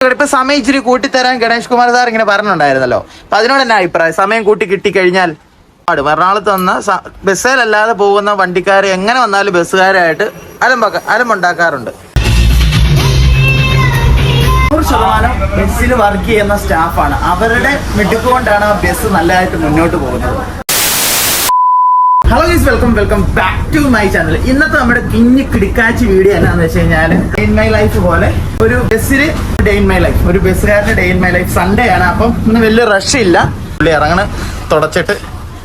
ഇപ്പൊ സമയം ഇച്ചിരി കൂട്ടിത്തരാൻ ഗണേഷ് കുമാർ സാർ ഇങ്ങനെ പറഞ്ഞിട്ടുണ്ടായിരുന്നല്ലോ. അപ്പൊ അതിനോട് എന്നാ അഭിപ്രായം? സമയം കൂട്ടി കിട്ടിക്കഴിഞ്ഞാൽ എറണാകുളത്ത് വന്ന ബസ്സിലല്ലാതെ പോകുന്ന വണ്ടിക്കാർ എങ്ങനെ വന്നാലും ബസ്സുകാരായിട്ട് അലമ്പുണ്ടാക്കാറുണ്ട്. 100% ബസ്സിൽ വർക്ക് ചെയ്യുന്ന സ്റ്റാഫാണ്. അവരുടെ മിടുക്ക് കൊണ്ടാണ് ആ ബസ് നല്ലതായിട്ട് മുന്നോട്ട് പോകുന്നത്. Hello guys, welcome back to my channel. ഇന്നത്തെ നമ്മുടെ കിഞ്ഞി കിടക്കാച്ചി വീഡിയോ എന്നാന്ന് വെച്ച് കഴിഞ്ഞാൽ ഡേ ഇൻ മൈ ലൈഫ് പോലെ ഒരു ബസ്സിൽ ഡേ ഇൻ മൈ ലൈഫ്, ഒരു ബസ്സുകാരന്റെ day in my life. Sunday ആണ്, അപ്പം ഇന്ന് വലിയ റഷ് ഇല്ല. പുള്ളി ഇറങ്ങണ തുടച്ചിട്ട്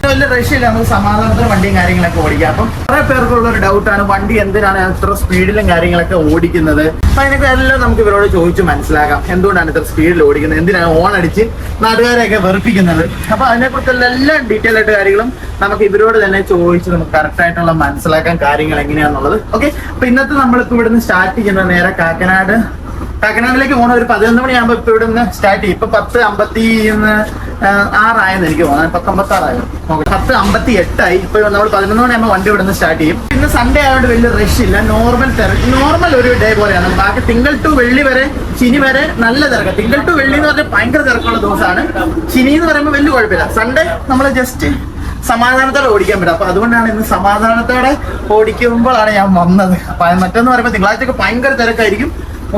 വലിയ റഷ് ഇല്ല, നമുക്ക് സമാധാനത്തിന് വണ്ടിയും കാര്യങ്ങളൊക്കെ ഓടിക്കാം. അപ്പം കുറെ പേർക്കുള്ള ഒരു ഡൗട്ടാണ്, വണ്ടി എന്തിനാണ് ഇത്ര സ്പീഡിലും കാര്യങ്ങളൊക്കെ ഓടിക്കുന്നത്. അപ്പൊ അതിനൊക്കെ എല്ലാം നമുക്ക് ഇവരോട് ചോദിച്ചു മനസ്സിലാക്കാം. എന്തുകൊണ്ടാണ് ഇത്ര സ്പീഡിൽ ഓടിക്കുന്നത്, എന്തിനാണ് ഓൺ അടിച്ച് നാട്ടുകാരെയൊക്കെ വെറുപ്പിക്കുന്നത്. അപ്പൊ അതിനെക്കുറിച്ചുള്ള എല്ലാ ഡീറ്റെയിൽ ആയിട്ട് കാര്യങ്ങളും നമുക്ക് ഇവരോട് തന്നെ ചോദിച്ച് നമുക്ക് കറക്റ്റ് ആയിട്ടുള്ള മനസ്സിലാക്കാൻ കാര്യങ്ങൾ എങ്ങനെയാണെന്നുള്ളത്. ഓക്കെ, അപ്പൊ ഇന്നത്തെ നമ്മളിപ്പോ ഇവിടുന്ന് സ്റ്റാർട്ട് ചെയ്യുന്നത് നേരെ കാക്കനാടിലേക്ക് പോകണം. ഒരു 11 മണിയാകുമ്പോ ഇപ്പൊ ഇവിടെ നിന്ന് സ്റ്റാർട്ട് ചെയ്യും. ഇപ്പൊ 10:56 എനിക്ക് തോന്നുന്നത്, 10:56 10:58. ഇപ്പൊ നമ്മൾ 11 മണിയാകുമ്പോൾ വണ്ടി ഇവിടെ നിന്ന് സ്റ്റാർട്ട് ചെയ്യും. ഇന്ന് സൺഡേ ആയതുകൊണ്ട് വലിയ റഷ് ഇല്ല, നോർമൽ ഒരു ഡേ പോലെയാണ്. ബാക്കി തിങ്കൾ ടു വെള്ളി വരെ, ശനി വരെ നല്ല തിരക്ക്. തിങ്കൾ ടു വെള്ളി എന്ന് പറഞ്ഞാൽ ഭയങ്കര തിരക്കുള്ള ദിവസമാണ്. ശനി എന്ന് പറയുമ്പോൾ വലിയ കുഴപ്പമില്ല. സൺഡേ നമ്മൾ ജസ്റ്റ് സമാധാനത്തോടെ ഓടിക്കാൻ പറ്റും. അപ്പൊ അതുകൊണ്ടാണ് ഇന്ന് സമാധാനത്തോടെ ഓടിക്കുമ്പോഴാണ് ഞാൻ വന്നത്. അപ്പൊ മറ്റൊന്ന് പറയുമ്പോൾ തിങ്കളാഴ്ചയൊക്കെ ഭയങ്കര തിരക്കായിരിക്കും,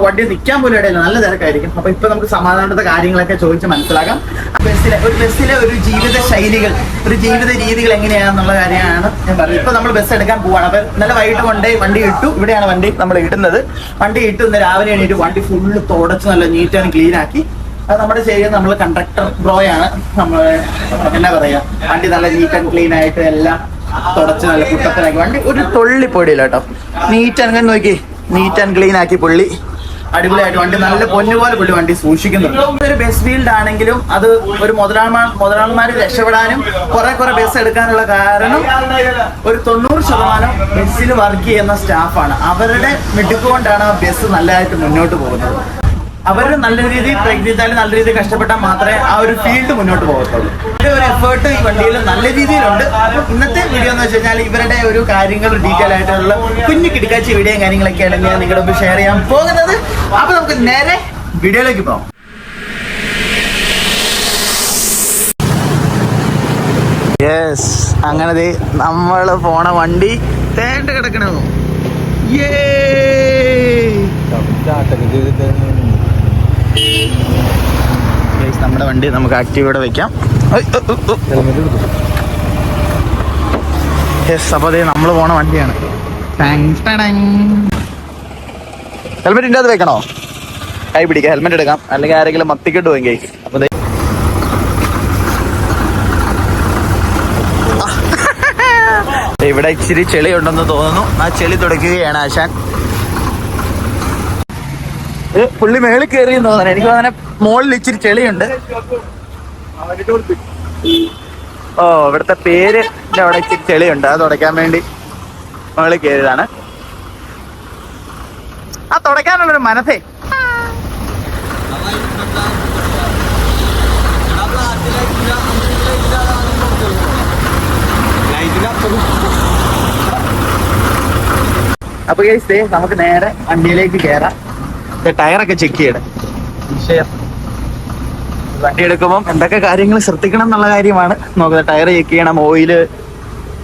വണ്ടി നിൽക്കാൻ പോലും ഇടയില്ല, നല്ല തിരക്കായിരിക്കും. അപ്പൊ ഇപ്പൊ നമുക്ക് സമാധാനത്തെ കാര്യങ്ങളൊക്കെ ചോദിച്ച് മനസ്സിലാക്കാം. ബസ്സിലെ ഒരു ജീവിത ശൈലികൾ, ഒരു ജീവിത രീതികൾ എങ്ങനെയാണെന്നുള്ള കാര്യമാണ് ഞാൻ പറഞ്ഞത്. ഇപ്പൊ നമ്മൾ ബസ് എടുക്കാൻ പോവാണ്. അപ്പൊ ഇന്നലെ വൈകിട്ട് കൊണ്ടേ വണ്ടി ഇട്ടു. ഇവിടെയാണ് വണ്ടി നമ്മൾ ഇടുന്നത്. വണ്ടി ഇട്ടു ഇന്ന് രാവിലെ എണീറ്റ് വണ്ടി ഫുള്ള് തുടച്ച് നല്ല നീറ്റ് ആൻഡ് ക്ലീൻ ആക്കി. അത് നമ്മുടെ ചെയ്യുന്നത് നമ്മൾ കണ്ടക്ടർ ബ്രോയാണ്. നമ്മൾ എന്നാ പറയാ, വണ്ടി നല്ല നീറ്റ് ആൻഡ് ക്ലീൻ ആയിട്ട് എല്ലാം തുടച്ച് നല്ല കുട്ടപ്പനാക്കി വണ്ടി ഒരു തൊള്ളി പൊടിയില്ല കേട്ടോ. നീറ്റ് ആൻഡ് നോക്കി, നീറ്റ് ആൻഡ് ക്ലീൻ ആക്കി പുള്ളി അടിപൊളിയായിട്ട് വണ്ടി നല്ല പൊന്നുപോലെ പുള്ളി വണ്ടി സൂക്ഷിക്കുന്നുണ്ട്. ഒരു ബസ് ഫീൽഡ് ആണെങ്കിലും അത് ഒരു മുതലാളിമാര് രക്ഷപ്പെടാനും കുറെ ബസ് എടുക്കാനുള്ള കാരണം ഒരു 90% ബസ്സിൽ വർക്ക് ചെയ്യുന്ന സ്റ്റാഫാണ്. അവരുടെ മിടുക്ക് കൊണ്ടാണ് ആ ബസ് നല്ലതായിട്ട് മുന്നോട്ട് പോകുന്നത്. അവർ നല്ല രീതിയിൽ പ്രയത്നിച്ചാൽ, നല്ല രീതിയിൽ കഷ്ടപ്പെട്ടാൽ മാത്രമേ ആ ഒരു ഫീൽഡ് മുന്നോട്ട് പോകത്തുള്ളൂ. ഒരു എഫേർട്ട് ഈ വണ്ടിയിൽ നല്ല രീതിയിലുണ്ട്. ഇന്നത്തെ വീഡിയോ എന്ന് വെച്ച് കഴിഞ്ഞാൽ ഇവരുടെ ഒരു കാര്യങ്ങൾ ഡീറ്റെയിൽ ആയിട്ടുള്ള കുഞ്ഞു കിടക്കാച്ചി വീഡിയോയും കാര്യങ്ങളൊക്കെയാണ് ഞാൻ നിങ്ങളുടെ മുമ്പ് ഷെയർ ചെയ്യാൻ പോകുന്നത്. അപ്പൊ നമുക്ക് നേരെ വീഡിയോയിലേക്ക് പോകാം. യെസ്, അങ്ങനെ നമ്മള് പോണ വണ്ടി തേണ്ട കിടക്കണോ. നമ്മുടെ വണ്ടി നമുക്ക് ആക്റ്റീവോടെ വെക്കാം. യെസ്, അപ്പോൾ അതേ നമ്മൾ പോണ വണ്ടിയാണ്. ഹെൽമെറ്റിൻ്റെ അത് വെക്കണോ? കൈ പിടിക്കാം, ഹെൽമെറ്റ് എടുക്കാം, അല്ലെങ്കിൽ ആരെങ്കിലും മത്തിക്കിട്ട് പോയി കൈ. അപ്പൊ ഇവിടെ ഇച്ചിരി ചെളി ഉണ്ടെന്ന് തോന്നുന്നു. ആ ചെളി തുടയ്ക്കുകയാണ് ആശാൻ. പുള്ളി മേളിൽ കയറിയെന്ന് തോന്നുന്നു. എനിക്ക് തോന്നുന്നു മുകളിൽ ഇച്ചിരി ചെളിയുണ്ട്. ഓ, ഇവിടുത്തെ പേര് അവിടെ ഇച്ചിരി ചെളിയുണ്ട്, അത് തുടയ്ക്കാൻ വേണ്ടി മുകളിൽ കയറിയതാണ്. ആ തുടയ്ക്കാനുള്ളൊരു മനസ്സേ. അപ്പൊ ഗൈസ്, നമുക്ക് നേരെ വണ്ടിയിലേക്ക് കയറാം. ടയറൊക്കെ ചെക്ക് ചെയ്യണം. വണ്ടി എടുക്കുമ്പോൾ എന്തൊക്കെ കാര്യങ്ങൾ ശ്രദ്ധിക്കണം എന്നുള്ള കാര്യമാണ് നോക്കുന്നത്. ടയർ ചെക്ക് ചെയ്യണം, ഓയില്.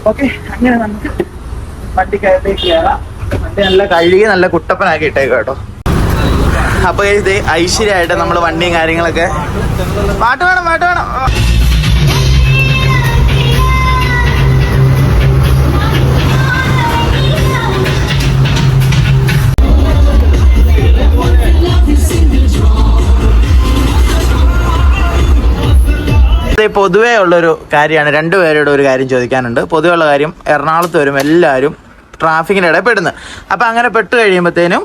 ഓക്കെ, അങ്ങനെ നമുക്ക് വണ്ടിക്കകത്തേക്ക് കയറാം. വണ്ടി നല്ല കഴുകി നല്ല കുട്ടപ്പനാക്കി ഇട്ടേക്കും കേട്ടോ. അപ്പൊ ഇത് ഐശ്വര്യമായിട്ട് നമ്മൾ വണ്ടിയും കാര്യങ്ങളൊക്കെ പാട്ട് വേണം. പൊതുവേ ഉള്ളൊരു കാര്യമാണ്, രണ്ടുപേരുടെ ഒരു കാര്യം ചോദിക്കാനുണ്ട്. പൊതുവെ ഉള്ള കാര്യം, എറണാകുളത്ത് വരും എല്ലാവരും ട്രാഫിക്കിൻ്റെ ഇടയിൽ പെടുന്നത്. അപ്പം അങ്ങനെ പെട്ട് കഴിയുമ്പോഴത്തേനും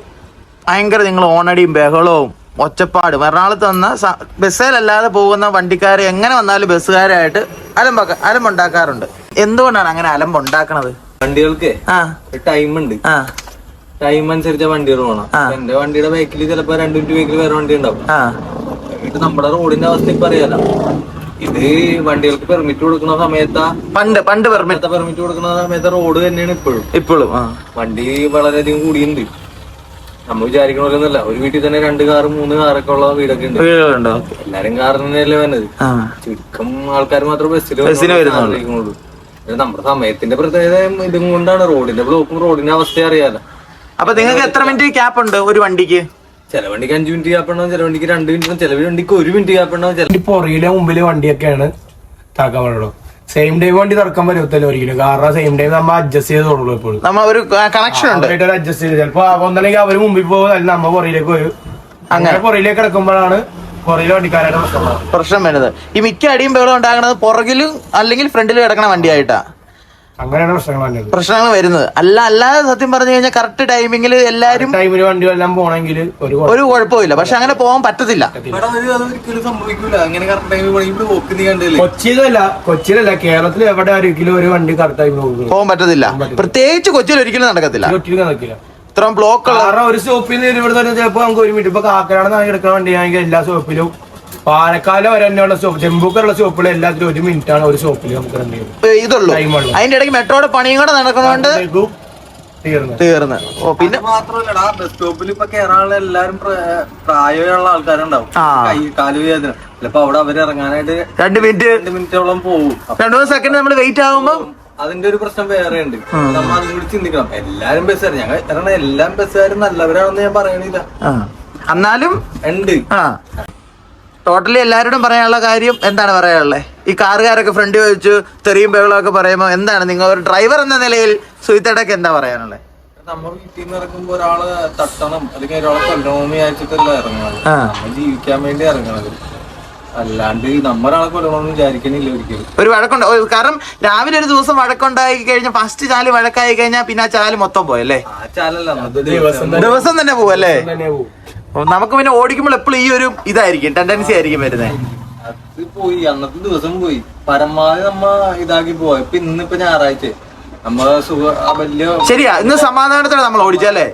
ഭയങ്കര നിങ്ങൾ ഓണടിയും ബഹളവും ഒച്ചപ്പാടും. എറണാകുളത്ത് വന്ന ബസ്സിലല്ലാതെ പോകുന്ന വണ്ടിക്കാർ എങ്ങനെ വന്നാലും ബസ്സുകാരായിട്ട് അലമ്പുണ്ടാക്കാറുണ്ട്. എന്തുകൊണ്ടാണ് അങ്ങനെ അലമ്പുണ്ടാക്കണത്? വണ്ടികൾക്ക് ടൈം ഉണ്ട്, ടൈം അനുസരിച്ച വണ്ടികൾ പോകണം. എന്റെ വണ്ടിയുടെ ബൈക്കിൽ ചിലപ്പോ 2 മിനിറ്റ് ബൈക്കിൽ വേറെ വണ്ടി ഉണ്ടാവും. ഇത് നമ്മുടെ റോഡിന്റെ അവസ്ഥ ഇപ്പൊ അറിയാലോ. ഇത് വണ്ടികൾക്ക് പെർമിറ്റ് കൊടുക്കുന്ന സമയത്ത് പണ്ട് പെർമിറ്റ് കൊടുക്കുന്ന സമയത്ത് റോഡ് തന്നെയാണ് ഇപ്പോഴും വണ്ടി വളരെയധികം കൂടിയുണ്ട്. നമ്മൾ വിചാരിക്കണ പോലെയൊന്നുമല്ല. ഒരു വീട്ടിൽ തന്നെ 2 കാറ് 3 കാറൊക്കെ ഉള്ള വീടൊക്കെ ഉണ്ട്. എല്ലാരും കാറിന് തന്നെയല്ലേ വന്നത്. ചുരുക്കം ആൾക്കാർ മാത്രം ബസ്സിന് വരുന്നുള്ളൂ. നമ്മുടെ സമയത്തിന്റെ പ്രത്യേകത ഇതും കൊണ്ടാണ്. റോഡിന്റെ ബ്ലോക്കും റോഡിന്റെ അവസ്ഥ അറിയാലോ. അപ്പൊ നിങ്ങൾക്ക് എത്ര മിനിറ്റ് ക്യാപ്പ് ഉണ്ട് ഒരു വണ്ടിക്ക്? ചില വണ്ടിക്ക് 5 മിനിറ്റ് ക്യാപ്പ് ഉണ്ടാവും, ചില വണ്ടിക്ക് 2 മിനിറ്റ്, ചില വണ്ടിക്ക് 1 മിനിറ്റ് ക്യാപ്പ് ഉണ്ടാവും. ചില പുറയിലെ മുമ്പില് വണ്ടിയൊക്കെയാണ് താക്കാൻ പറ്റുള്ളൂ. സെയിം ടൈം വണ്ടി തുറക്കാൻ പറ്റത്തില്ല ഒരിക്കലും. കാരണം സെയിം ടൈം നമ്മൾ അഡ്ജസ്റ്റ് ചെയ്ത് തുടങ്ങുള്ളൂ. എപ്പോഴും നമ്മ ഒരു കണക്ഷൻ ഉണ്ട്, അഡ്ജസ്റ്റ് ചെയ്ത് ചിലപ്പോ ഒന്നല്ലെങ്കിൽ അവര് മുമ്പിൽ പോകും, അല്ലെങ്കിൽ നമ്മ പുറയിലേക്ക് വരും. അങ്ങനെ പുറയിലേക്ക് കിടക്കുമ്പോഴാണ് പുറയിലെ വണ്ടിക്കാരുടെ പ്രശ്നം വരുന്നത്. ഈ മിക്ക അടിയും ബഹളം ഉണ്ടാകുന്നത് പുറകിലും അല്ലെങ്കിൽ ഫ്രണ്ടിലും കിടക്കണ വണ്ടിയായിട്ടാ. അങ്ങനെയാണ് പ്രശ്നങ്ങൾ വരുന്നത്. അല്ലാതെ സത്യം പറഞ്ഞു കഴിഞ്ഞാൽ കറക്റ്റ് ടൈമിങ്ങിൽ എല്ലാരും ടൈമിന് വണ്ടികളെല്ലാം പോണെങ്കിൽ ഒരു കുഴപ്പമില്ല. പക്ഷെ അങ്ങനെ പോകാൻ പറ്റത്തില്ല. കൊച്ചിയിലല്ല കേരളത്തിൽ എവിടെ ഒരിക്കലും ഒരു വണ്ടി കറക്റ്റ് ടൈമിന് പോകാൻ പറ്റത്തില്ല. പ്രത്യേകിച്ച് കൊച്ചിയിൽ ഒരിക്കലും നടക്കത്തില്ല. ഇത്രയും ബ്ലോക്ക് കാരണം ഒരു സ്റ്റോപ്പിൽ നിന്ന് ഇവിടെ ചിലപ്പോ നമുക്ക് 1 മിനിറ്റ്. ഇപ്പൊ കാക്കനാട് കിടക്കുന്ന വണ്ടിയാണെങ്കിൽ എല്ലാ സ്റ്റോപ്പിലും പാലക്കാട് വരെ തന്നെയുള്ള സ്റ്റോപ്പ്, ജമ്പൂക്കറുള്ള സ്റ്റോപ്പുകൾ എല്ലാത്തിലും 1 മിനിറ്റ് ആണ് ഒരു സ്റ്റോപ്പിൽ നമുക്ക് ഇതുള്ളൂ. അതിന്റെ ഇടയ്ക്ക് മെട്രോയുടെ പണിയും കൂടെ നടക്കുന്നതുകൊണ്ട് തീർന്ന്. ഓ പിന്നെ മാത്രമല്ലടാ, ബസ് സ്റ്റോപ്പിൽ ഇപ്പൊ കേരള എല്ലാരും പ്രായമുള്ള ആൾക്കാരുണ്ടാവും. കാല് വേദന ചിലപ്പോ അവിടെ അവര് ഇറങ്ങാനായിട്ട് 2 മിനിറ്റോളം പോകും. 2 സെക്കൻഡ് നമ്മൾ വെയിറ്റ് ആകുമ്പോ അതിന്റെ ഒരു പ്രശ്നം വേറെ ഉണ്ട്. നമ്മൾ അതും കൂടി ചിന്തിക്കണം. എല്ലാരും ബസ്സുകാർ കാരണം എല്ലാം ബസ്സുകാരും നല്ലവരാണെന്ന് ഞാൻ പറയണില്ല, എന്നാലും ഉണ്ട്. ടോട്ടലി എല്ലാവരോടും പറയാനുള്ള കാര്യം എന്താണ് പറയാനുള്ളത്? ഈ കാറുകാരൊക്കെ ഫ്രണ്ട് വെച്ചു തെറിയും ബഹളമൊക്കെ പറയുമ്പോൾ എന്താണ് നിങ്ങൾ ഒരു ഡ്രൈവർ എന്ന നിലയിൽ സുഹിത്തേട്ടൊക്കെ എന്താ പറയാനുള്ളത്? നമ്മൾ വീട്ടിൽ നിന്ന് ഇറങ്ങുമ്പോ ഒരാള് തട്ടണം അല്ലെങ്കിൽ ഒരാളെ കൊല്ലണമെന്ന് വിചാരിച്ചിട്ടല്ല ഇറങ്ങുന്നത്. നമ്മൾ ജീവിക്കാൻ വേണ്ടി ഇറങ്ങണത്, അല്ലാണ്ട് നമ്മളൊരാളെ കൊല്ലണമെന്ന് വിചാരിക്കണില്ല ഒരിക്കലും. ഒരു വഴക്കുണ്ടോ? കാരണം രാവിലെ ഒരു ദിവസം വഴക്കുണ്ടായി കഴിഞ്ഞാൽ ഫസ്റ്റ് ചാല് വഴക്കായി കഴിഞ്ഞാൽ പിന്നെ ആ ചാല് മൊത്തം പോയല്ലേ? ആ ചാലല്ല, ദിവസം തന്നെ പോവല്ലേ? നമുക്ക് പിന്നെ ഓടിക്കുമ്പോൾ എപ്പോഴും ഈ ഒരു ഇതായിരിക്കും, ടെൻഡൻസി ആയിരിക്കും വരുന്നത്. അത് പോയി, അന്നത്തെ ദിവസം പോയി. പരമാവധി നമ്മ ഇതാക്കി പോവാ. ഇപ്പൊ ഇന്നിപ്പോ ഞായറാഴ്ച നമ്മ വലിയ ശരിയാ, ഇന്ന് സമാധാനത്തോടെ നമ്മൾ ഓടിച്ചല്ലേ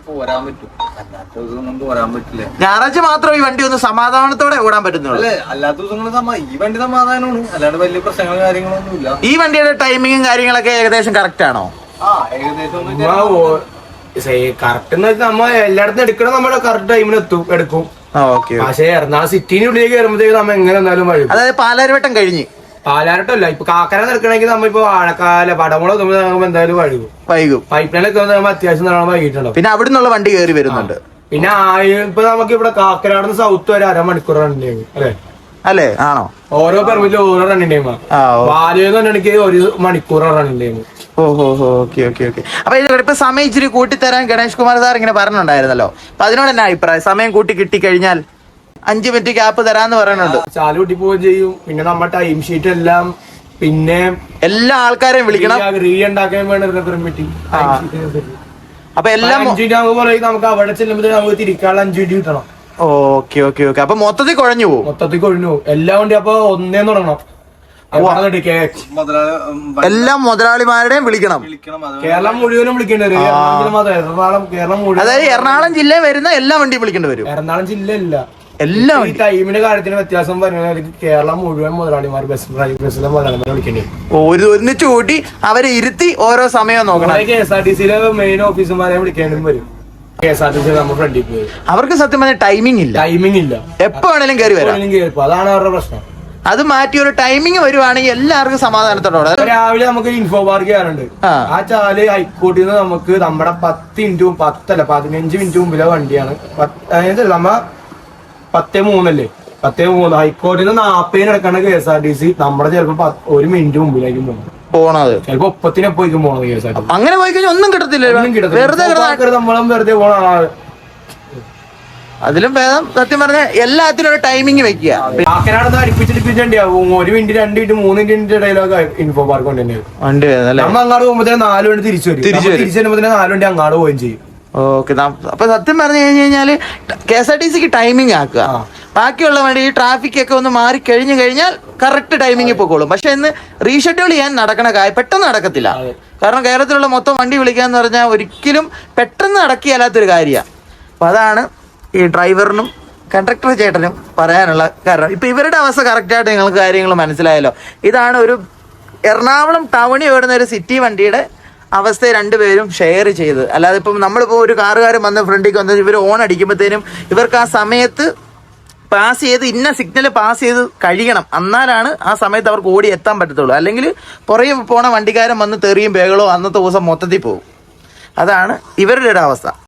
പോരാൻ പറ്റും. അല്ലാത്ത ദിവസം പോരാൻ പറ്റില്ല. ഞായറാഴ്ച മാത്രം ഈ വണ്ടി ഒന്ന് സമാധാനത്തോടെ ഓടാൻ പറ്റുന്നുള്ളൂ. അല്ലെ, അല്ലാത്ത ദിവസങ്ങൾ ഈ വണ്ടി സമാധാനമാണ്, അല്ലാണ്ട് വലിയ പ്രശ്നങ്ങളും കാര്യങ്ങളൊന്നും ഇല്ല. ഈ വണ്ടിയുടെ ടൈമിങ്ങും കാര്യങ്ങളൊക്കെ ഏകദേശം കറക്റ്റ് ആണോ? ഏകദേശം കറക്റ്റ് എന്ന് വെച്ചാൽ നമ്മ എല്ലായിടത്തും എടുക്കണം, നമ്മുടെ കറക്റ്റ് ടൈമിന് എടുക്കും. പക്ഷേ എറണാകുളം സിറ്റിനുള്ളിലേക്ക് കയറുമ്പോഴത്തേക്ക് നമ്മ എങ്ങനെ എന്നാലും വഴും. അതായത് പാലാരിവട്ടം കഴിഞ്ഞ് പാലാരട്ടല്ല, ഇപ്പൊ കാക്കര നിൽക്കണമെങ്കിൽ നമ്മളിപ്പോ വാഴക്കാല പടമുള എന്തായാലും വൈകും. പൈപ്പ് ലൈനൊക്കെ നമ്മൾ അത്യാവശ്യം നല്ലോണം വൈകിട്ടുണ്ടാവും. പിന്നെ അവിടെ നിന്നുള്ള വണ്ടി കയറി വരുന്നുണ്ട്. പിന്നെ ഇപ്പൊ നമുക്ക് ഇവിടെ കാക്കനാട് സൗത്ത് വരെ 1/2 മണിക്കൂർ റണ്ണിങ് അല്ലേ? അല്ലേ? ആണോ? ഓരോ പെർമിറ്റിലും ഓരോ റണ്ണിങ് ടൈമാണ്. വാലിയെന്ന് പറഞ്ഞിട്ടുണ്ടെങ്കിൽ 1 മണിക്കൂർ റണ്ണിങ് ടൈം. അപ്പൊ ഇപ്പൊ സമയം ഇച്ചിരി കൂട്ടിത്തരാൻ ഗണേഷ് കുമാർ സാർ ഇങ്ങനെ പറഞ്ഞിട്ടുണ്ടായിരുന്നല്ലോ. അപ്പൊ അതിനോട് എന്നാ അഭിപ്രായം? സമയം കൂട്ടി കിട്ടിക്കഴിഞ്ഞാൽ 5 മിനിറ്റ് ഗ്യാപ്പ് തരാന്ന് പറയുന്നുണ്ട്. ചാല് കൂട്ടി പോവുകയും ചെയ്യും. പിന്നെ നമ്മുടെ ടൈം ഷീറ്റ് എല്ലാം, പിന്നെ എല്ലാ ആൾക്കാരെയും വിളിക്കണം, റീ ഉണ്ടാക്കാൻ വേണ്ട പെർമിറ്റ്. അപ്പൊ എല്ലാം 5 മിനിറ്റ് പോലെ നമുക്ക് അവിടെ ചെല്ലുമ്പോൾ നമുക്ക് തിരിക്കാനുള്ള 5 മിനിറ്റ് കിട്ടണം. ഓക്കെ. അപ്പൊ മൊത്തത്തിൽ കുഴഞ്ഞു പോകും. എല്ലാം ഉണ്ട്. അപ്പൊ ഒന്നേ തുടങ്ങണം. എല്ലാം മുതലാളിമാരുടെയും വിളിക്കണം. കേരളം മുഴുവനും വിളിക്കേണ്ടി വരും. കേരളം മുഴുവൻ, അതായത് എറണാകുളം ജില്ലയിൽ വരുന്ന എല്ലാ വണ്ടിയും വിളിക്കേണ്ടി വരും. എറണാകുളം ജില്ല ഇല്ല, എല്ലാം ടൈമിന്റെ കാര്യത്തിന് വ്യത്യാസം വരുന്നത് കേരളം മുഴുവൻ മുതലാളിമാർ ബസ്സിലെ മുതലാളിമാരെ വിളിക്കേണ്ടി വരും. ഒന്നിച്ചു കൂട്ടി അവരെ ഇരുത്തി ഓരോ സമയം നോക്കണം. KSRTC മെയിൻ ഓഫീസർമാരെ വിളിക്കേണ്ടി വരും. KSRTC നമ്മുടെ ഫ്രണ്ടിൽ പോയി അവർക്ക് സത്യം പറഞ്ഞാൽ ടൈമിംഗ് ഇല്ല. എപ്പോ വേണേലും കയറി വരാം. അതാണ് അവരുടെ പ്രശ്നം. അത് മാറ്റി ഒരു ടൈമിംഗ് വരുവാണെങ്കിൽ എല്ലാവർക്കും സമാധാനത്തോടെ. രാവിലെ നമുക്ക് ഇൻഫോ പാർക്ക് ചെയ്യാറുണ്ട്. ആ ചാല് ഹൈക്കോർട്ടിൽ നിന്ന് നമുക്ക് നമ്മുടെ 15 മിനിറ്റ് മുമ്പിലെ വണ്ടിയാണ്. നമ്മ 10:03 അല്ലേ? 10:03 ഹൈക്കോർട്ടിൽ നിന്ന് 40 നടക്കണ KSRTC നമ്മുടെ ചിലപ്പോ 1 മിനിറ്റ് മുമ്പിലേക്കും പോണത്. ചിലപ്പോ 30 പോണത് KSRTC. അങ്ങനെ പോയി കഴിഞ്ഞാൽ ഒന്നും കിട്ടത്തില്ല. നമ്മളും വെറുതെ പോണ. അതിലും ഭേദം സത്യം പറഞ്ഞ എല്ലാത്തിനും ഒരു ടൈമിങ് വെക്കുക. കാക്കനാട് അടുപ്പിച്ചിട്ടിപ്പിച്ചുണ്ടാവും 1 മിനിറ്റ് 2 മിനിറ്റ് 3 മിനിറ്റ് ഇടയിലൊക്കെ ഇൻഫോ പാർക്ക് വണ്ടി നമ്മ അങ്ങോട്ട് പോകുമ്പോ 4 വണ്ടി തിരിച്ചു വരുമ്പോ 4 വണ്ടി അങ്ങോട്ട് പോവുകയും ചെയ്യും. ഓക്കെ. അപ്പൊ സത്യം പറഞ്ഞു കഴിഞ്ഞാല് KSRTCക്ക് ടൈമിംഗ് ആക്കുക. ബാക്കിയുള്ള വണ്ടി ഈ ട്രാഫിക് ഒക്കെ ഒന്ന് മാറി കഴിഞ്ഞു കഴിഞ്ഞാൽ കറക്റ്റ് ടൈമിംഗ് പൊക്കോളും. പക്ഷെ ഇന്ന് റീഷെഡ്യൂൾ ചെയ്യാൻ നടക്കണ പെട്ടെന്ന് നടക്കത്തില്ല. കാരണം കേരളത്തിലുള്ള മൊത്തം വണ്ടി വിളിക്കാന്ന് പറഞ്ഞാൽ ഒരിക്കലും പെട്ടെന്ന് നടക്കിയല്ലാത്തൊരു കാര്യമാണ്. അപ്പൊ അതാണ് ഈ ഡ്രൈവറിനും കണ്ടക്ടർ ചേട്ടനും പറയാനുള്ള കാരണം. ഇപ്പൊ ഇവരുടെ അവസ്ഥ കറക്റ്റായിട്ട് നിങ്ങൾക്ക് കാര്യങ്ങൾ മനസ്സിലായല്ലോ. ഇതാണ് ഒരു എറണാകുളം ടൗണിൽ ഓടുന്ന ഒരു സിറ്റി വണ്ടിയുടെ അവസ്ഥയെ രണ്ടുപേരും ഷെയർ ചെയ്ത്. അല്ലാതെ ഇപ്പം നമ്മളിപ്പോൾ ഒരു കാറുകാരൻ വന്ന് ഫ്രണ്ടിലേക്ക് വന്ന് ഇവർ ഓൺ അടിക്കുമ്പോഴത്തേനും ഇവർക്ക് ആ സമയത്ത് പാസ് ചെയ്ത് ഇന്ന സിഗ്നൽ പാസ് ചെയ്ത് കഴിയണം, എന്നാലാണ് ആ സമയത്ത് അവർക്ക് ഓടി എത്താൻ പറ്റത്തുള്ളൂ. അല്ലെങ്കിൽ പുറകെ പോണ വണ്ടിക്കാരൻ വന്ന് തെറിയും ബേകളോ അന്നത്തെ ദിവസം മൊത്തത്തിൽ പോകും. അതാണ് ഇവരുടെ ഒരു അവസ്ഥ.